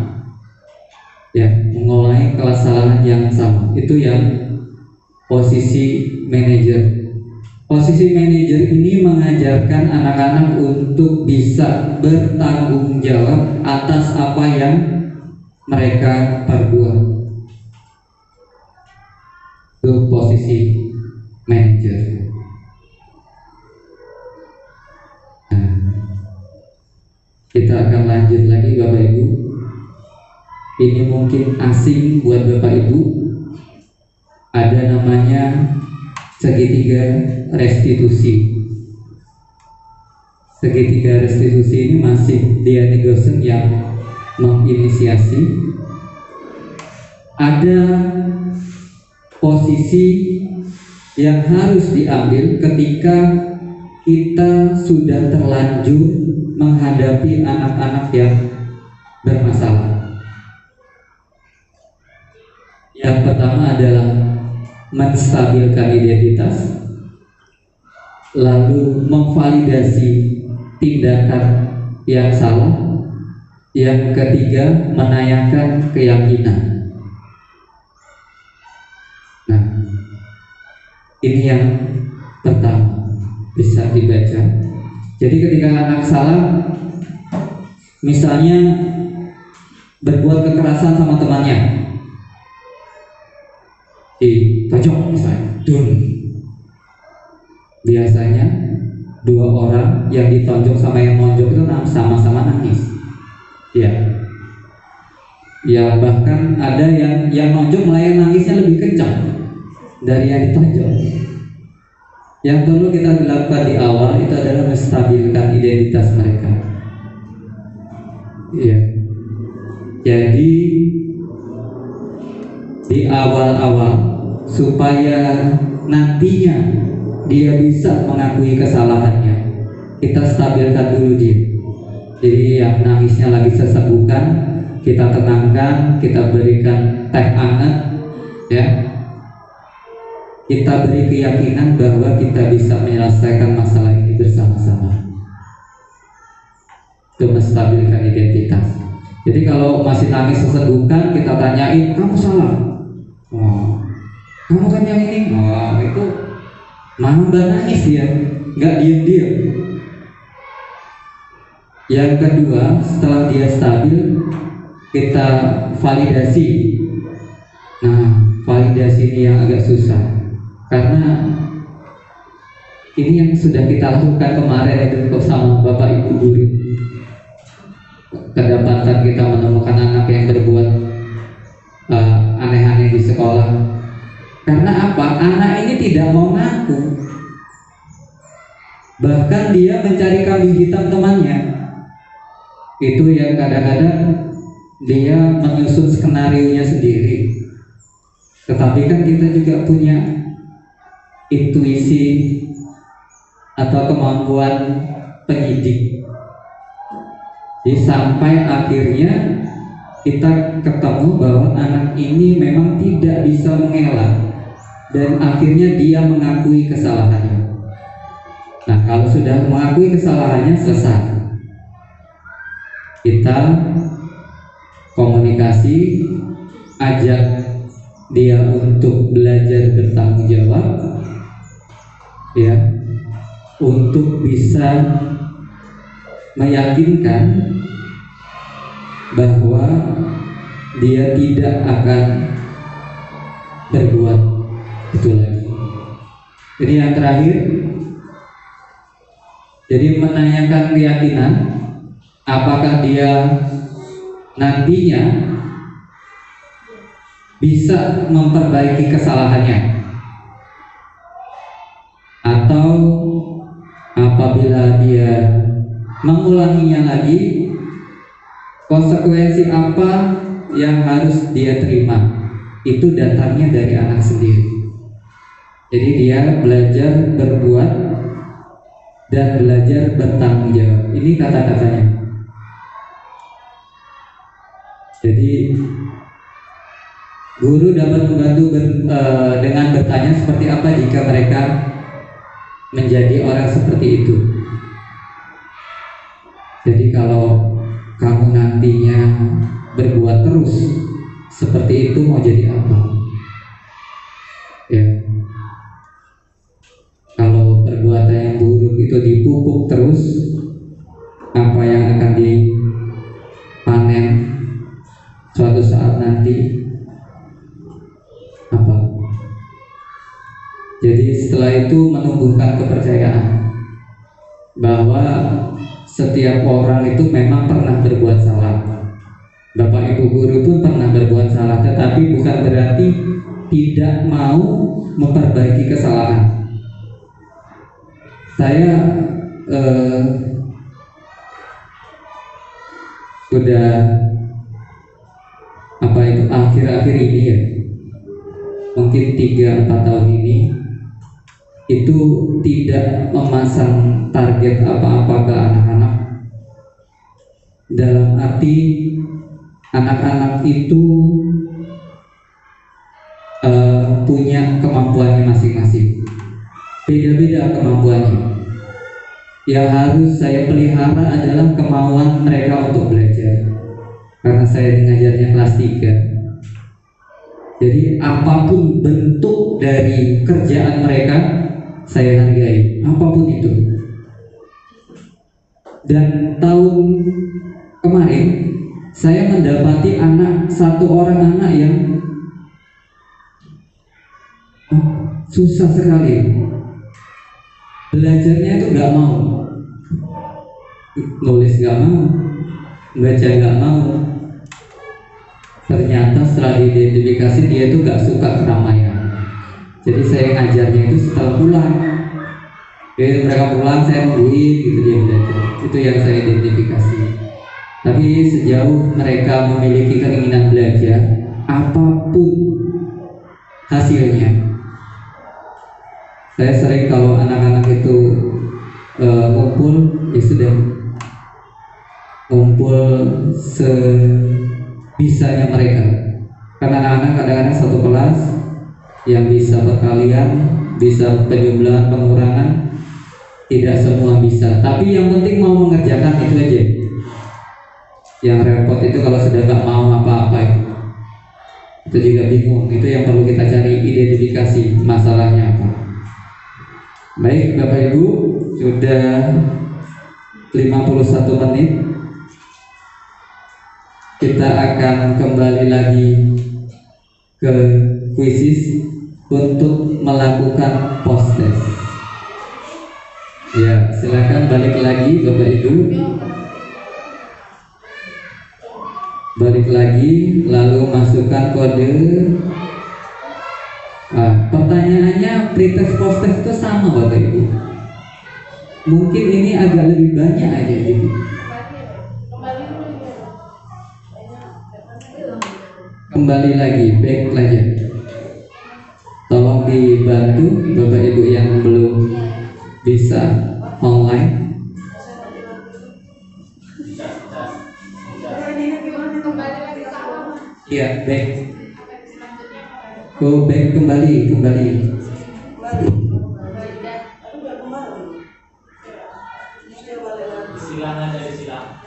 ya, mengulangi kesalahan yang sama. Itu yang posisi manajer. Posisi manajer ini mengajarkan anak-anak untuk bisa bertanggung jawab atas apa yang mereka perbuat. Itu posisi manajer. Kita akan lanjut lagi Bapak Ibu. Ini mungkin asing buat Bapak Ibu. Ada namanya segitiga restitusi. Segitiga restitusi ini masih Diane Gosen yang menginisiasi. Ada posisi yang harus diambil ketika kita sudah terlanjur menghadapi anak-anak yang bermasalah. Yang pertama adalah menstabilkan identitas, lalu memvalidasi tindakan yang salah. Yang ketiga, menanyakan keyakinan. Nah, ini yang pertama bisa dibaca. Jadi ketika anak salah, misalnya berbuat kekerasan sama temannya, ditonjok misalnya, biasanya dua orang yang ditonjok sama yang nonjok itu sama-sama nangis, ya. Ya bahkan ada yang nonjok malah nangisnya lebih kencang dari yang ditonjok. Yang perlu kita lakukan di awal itu adalah menstabilkan identitas mereka. Iya. Jadi di awal-awal supaya nantinya dia bisa mengakui kesalahannya, kita stabilkan dulu dia. Jadi yang nangisnya lagi sesebukan, kita tenangkan, kita berikan teh hangat, ya. Kita beri keyakinan bahwa kita bisa menyelesaikan masalah ini bersama-sama. Itu menstabilkan identitas. Jadi kalau masih nangis sesedukan, kita tanyain, kamu salah. Oh, kamu kan yang ini. Oh, itu mamba nangis ya, nggak diem-diem. Yang kedua, setelah dia stabil, kita validasi. Nah, validasi ini yang agak susah. Karena ini yang sudah kita lakukan kemarin itu sama Bapak Ibu guru. Kedapatan kita menemukan anak yang berbuat aneh-aneh di sekolah. Karena apa? Anak ini tidak mau ngaku. Bahkan dia mencari kambing hitam temannya. Itu yang kadang-kadang dia menyusun skenarionya sendiri. Tetapi kan kita juga punya intuisi atau kemampuan penyidik. Jadi sampai akhirnya kita ketemu bahwa anak ini memang tidak bisa mengelak dan akhirnya dia mengakui kesalahannya. Nah, kalau sudah mengakui kesalahannya, selesai. Kita komunikasi, ajak dia untuk belajar bertanggung jawab, ya, untuk bisa meyakinkan bahwa dia tidak akan berbuat itu lagi. Jadi yang terakhir, jadi menanyakan keyakinan, apakah dia nantinya bisa memperbaiki kesalahannya, atau apabila dia mengulanginya lagi, konsekuensi apa yang harus dia terima. Itu datangnya dari anak sendiri. Jadi dia belajar berbuat dan belajar bertanggung jawab. Ini kata-katanya. Jadi guru dapat membantu dengan bertanya seperti apa jika mereka menjadi orang seperti itu. Jadi kalau kamu nantinya berbuat terus seperti itu, mau jadi apa? Ya. Kalau perbuatan yang buruk itu dipupuk terus, apa yang akan dipanen suatu saat nanti? Apa? Jadi setelah itu menumbuhkan kepercayaan bahwa setiap orang itu memang pernah berbuat salah. Bapak ibu guru pun pernah berbuat salah, tetapi bukan berarti tidak mau memperbaiki kesalahan. Saya sudah akhir-akhir ini ya, mungkin 3-4 tahun ini itu tidak memasang target apa-apa ke anak-anak, dalam arti anak-anak itu punya kemampuannya masing-masing, beda-beda kemampuannya. Yang harus saya pelihara adalah kemauan mereka untuk belajar, karena saya mengajarnya kelas 3. Jadi apapun bentuk dari kerjaan mereka saya hargai, apapun itu. Dan tahun kemarin saya mendapati satu orang anak yang susah sekali belajarnya, itu nggak mau nulis, nggak mau baca, nggak mau. Ternyata setelah diidentifikasi dia itu nggak suka keramaian. Jadi saya ngajarnya itu setelah pulang. Jadi mereka pulang saya nungguin gitu dia belajar. Itu yang saya identifikasi. Tapi sejauh mereka memiliki keinginan belajar, apapun hasilnya, saya sering kalau anak-anak itu ngumpul, ya sudah ngumpul sebisanya mereka. Karena anak-anak kadang-kadang satu kelas yang bisa perkalian, bisa penjumlahan, pengurangan, tidak semua bisa. Tapi yang penting mau mengerjakan, itu aja. Yang repot itu kalau sudah nggak mau apa-apa itu juga bingung. Itu yang perlu kita cari identifikasi masalahnya apa. Baik Bapak Ibu, sudah 51 menit. Kita akan kembali lagi ke kuisis untuk melakukan post test. Ya, silakan balik lagi Bapak Ibu. Balik lagi, lalu masukkan kode. Pertanyaannya pretest post test itu sama Bapak Ibu. Mungkin ini agak lebih banyak aja gitu. Kembali lagi, back aja. Tolong dibantu Bapak Ibu yang belum bisa online. Iya, back. Go back, kembali. Silang aja, silang.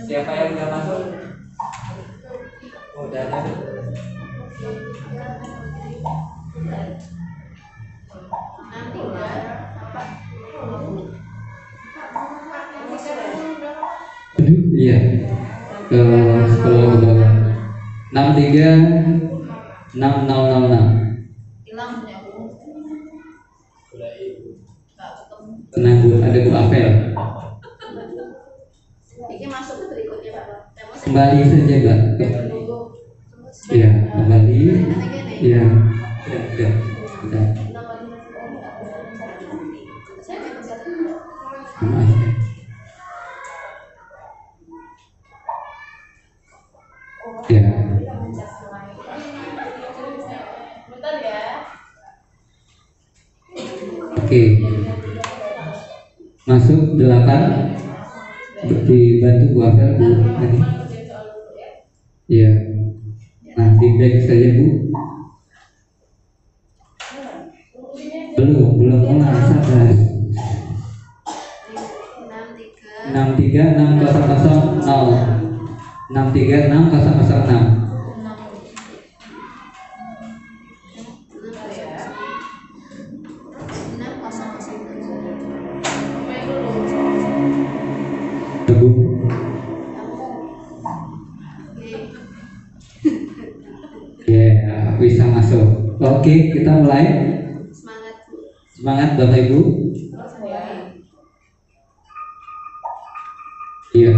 Siapa yang udah masuk? Udah ada. Nanti Iya. Ke sekolah ke bawah. 63 6006. Hilang punya aku. Nggak ketemu. Tenang Bu, ada Bu Apel. Ini masuk ke berikutnya Pak. Kembali saja Mbak. Iya, kembali. Iya. Sudah. Maaf. Ya. Bentar ya. Oke. Masuk 8. Dibantu Bu Apel Bu. Tadi. Iya. Nah, di back saja Bu. Belum mulai, sabar. 636006. Bu. Ya, bisa masuk. Oke, kita mulai. Semangat Bapak Ibu. Iya.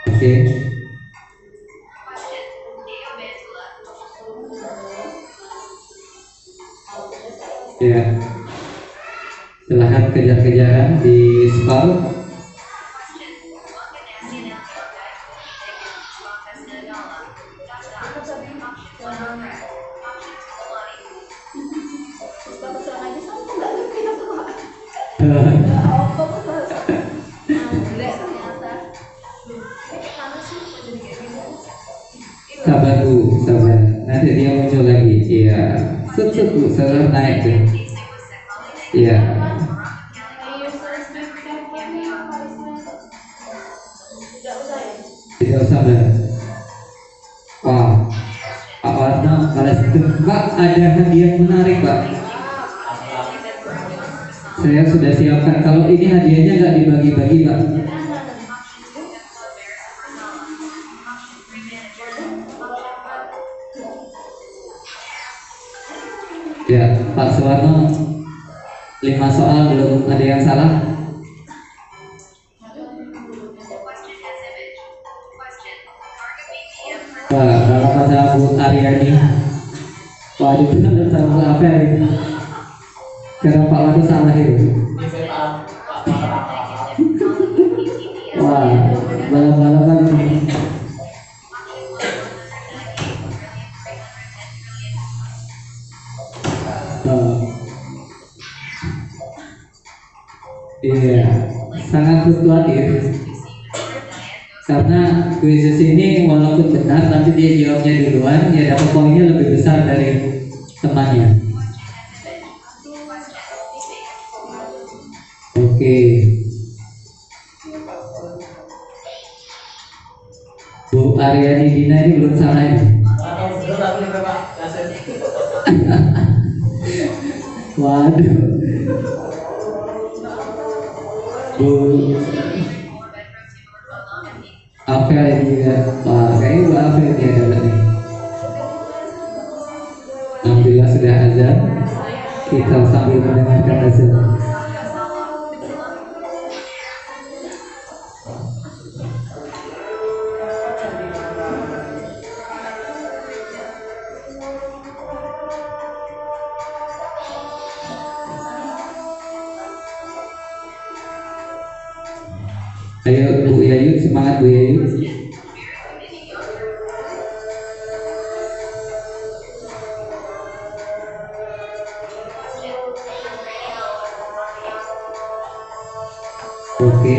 Oke. Ya. Silahkan kejar-kejaran di spal. Sabar Bu, sabar. Nanti dia muncul lagi. Iya. Set Bu, sabar naik tuh. Iya. Tidak usah Mbak. Wah, Pak Warno balas itu. Pak, ada hadiah menarik Pak. Saya sudah siapkan. Kalau ini hadiahnya nggak dibagi-bagi Pak. Ya, Pak Suwarno 5 soal belum ada yang salah. Wah, kalau kata Bu Aryani, waduh benar tahu apa ini? Karena Pak Wadu salah itu. Wah, balap-balapan ini. Iya, sangat fluktuatif. Karena kuisis ini walaupun benar, tapi dia jawabnya duluan, ya dapat poinnya lebih besar dari temannya. Oke. Bu Aryani Dina ini belum salah ini. Waduh. Bu Apel ini juga. Wah, kayaknya Bu Apel ini ada nih. Alhamdulillah sudah azan. Kita sambil mendengarkan azan. Ayo Bu Yayu, semangat Bu Yayu. Oke.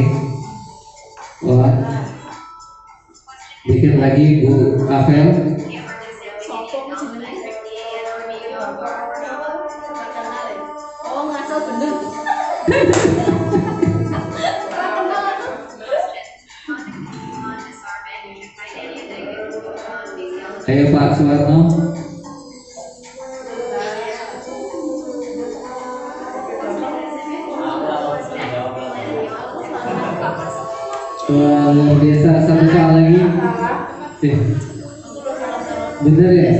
Wah. Dikit lagi Bu Rafael. Oh, ngasal bener. Ayo Pak Suwarno. luar biasa. Satu soal lagi. Bener ya?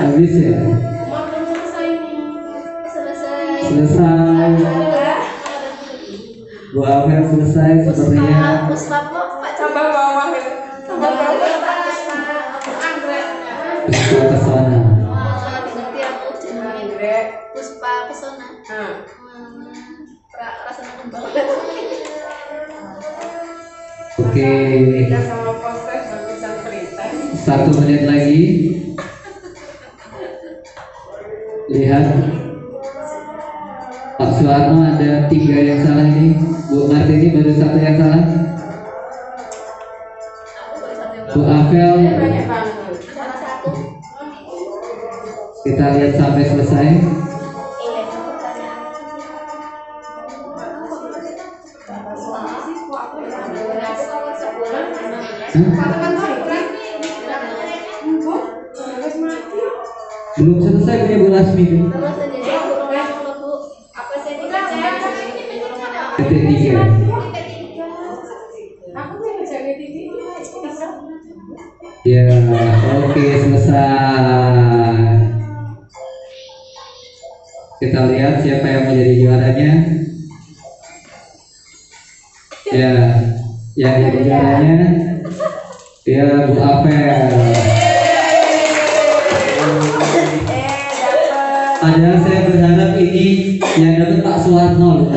Habis ya? Selesai. Bu Afel selesai sepertinya. Tambah bawah gitu. Tambah bawah. Puspa pesona. Puspa pesona. Rasanya kembang. Oke. Kita sama proses bisa cerita. 1 menit lagi. Lihat. Pak Suwarno ada 3 yang salah ini. Bu Martini baru 1 yang salah. Bu Afel, Banyak banget. Salah satu. kita lihat sampai selesai. Belum selesai punya Bu Lasmi. Terus aja deh, Bu. Apa sih ini? Titik 3. Aku mau jaga TV. Ya, oke selesai. Kita lihat siapa yang menjadi juaranya. Ya, yang jadi juaranya ya Bu Afel. Ada saya berharap ini yang dapat Pak Suwarno.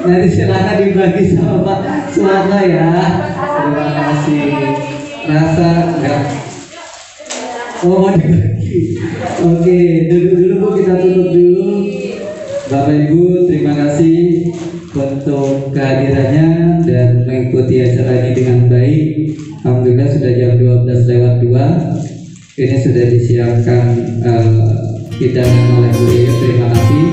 Nanti silakan dibagi sama Pak Suwarno ya. Terima kasih. Rasa enggak. Oh, dibagi. Oke, duduk dulu Bu, kita tutup dulu. Bapak Ibu, terima kasih untuk kehadirannya dan mengikuti acara ini dengan baik. Alhamdulillah sudah jam 12:02. Ini sudah disiapkan hidangan oleh Bu Yuyun. Terima kasih.